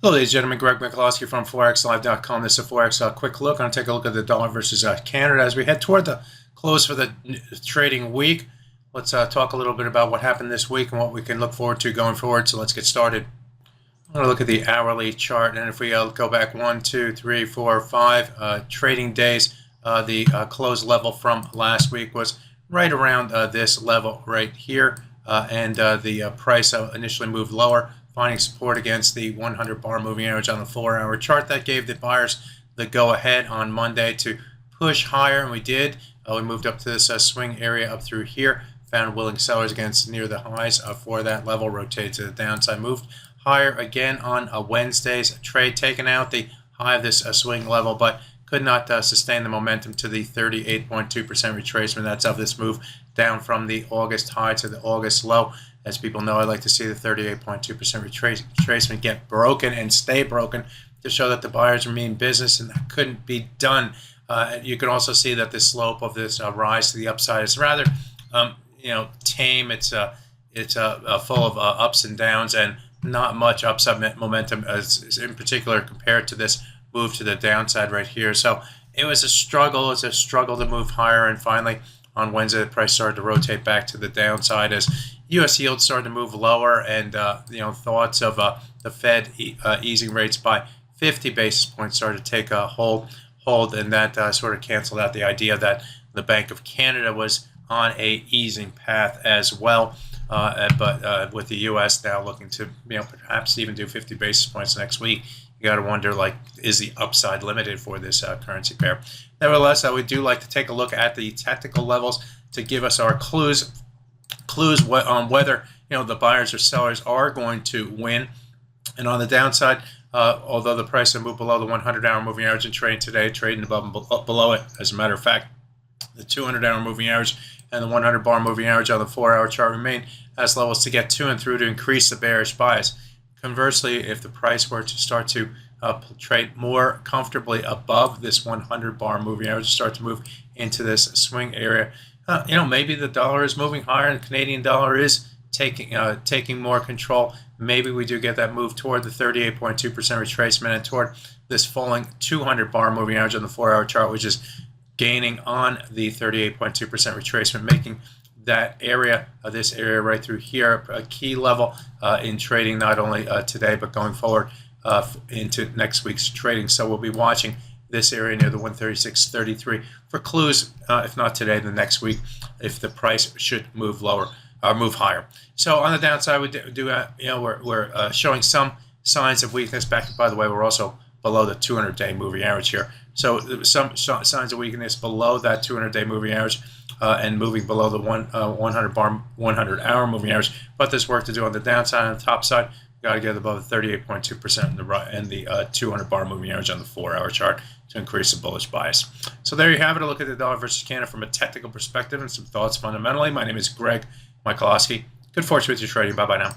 Hello, ladies and gentlemen. Greg Michalowski from ForexLive.com. This is a Forex quick look. I'm going to take a look at the dollar versus Canada as we head toward the close for the trading week. Let's talk a little bit about what happened this week and what we can look forward to going forward. So let's get started. I'm going to look at the hourly chart, and if we go back 1, 2, 3, 4, 5 trading days, the close level from last week was right around this level right here, and the price initially moved lower, finding support against the 100 bar moving average on the 4-hour chart. That gave the buyers the go-ahead on Monday to push higher, and we did. We moved up to this swing area up through here, found willing sellers against near the highs for that level, rotated to the downside, moved higher again on Wednesday's trade, taking out the high of this swing level, but could not sustain the momentum to the 38.2% retracement. That's of this move down from the August high to the August low. As people know, I like to see the 38.2% retracement get broken and stay broken to show that the buyers mean business, and that couldn't be done. You can also see that the slope of this rise to the upside is rather, tame. It's full of ups and downs, and not much upside momentum, as in particular compared to this move to the downside right here. So it was a struggle. It's a struggle to move higher, and finally on Wednesday the price started to rotate back to the downside as U.S. yields started to move lower, and thoughts of the Fed easing rates by 50 basis points started to take a hold, and that sort of canceled out the idea that the Bank of Canada was on a easing path as well. But with the U.S. now looking to perhaps even do 50 basis points next week, you got to wonder, like, is the upside limited for this currency pair? Nevertheless, we do like to take a look at the technical levels to give us our clues on whether the buyers or sellers are going to win. And on the downside, although the price has moved below the 100-hour moving average in trading today, trading above and below it. As a matter of fact, the 200-hour moving average and the 100-bar moving average on the 4-hour chart remain as levels to get to and through to increase the bearish bias. Conversely, if the price were to start to trade more comfortably above this 100-bar moving average, start to move into this swing area, maybe the dollar is moving higher and the Canadian dollar is taking more control. Maybe we do get that move toward the 38.2% retracement and toward this falling 200-bar moving average on the 4-hour chart, which is gaining on the 38.2% retracement, making that area, this area right through here, a key level in trading, not only today but going forward into next week's trading. So we'll be watching this area near the 136.33 for clues, if not today, then next week, if the price should move lower or move higher. So on the downside, we we're showing some signs of weakness. By the way, we're also below the 200-day moving average here. So some signs of weakness below that 200-day moving average and moving below the 100-hour moving average. But there's work to do on the downside. On the top side, got to get above the 38.2% and the 200-bar moving average on the 4-hour chart to increase the bullish bias. So there you have it, a look at the dollar versus Canada from a technical perspective and some thoughts fundamentally. My name is Greg Michalowski. Good fortune with your trading. Bye-bye now.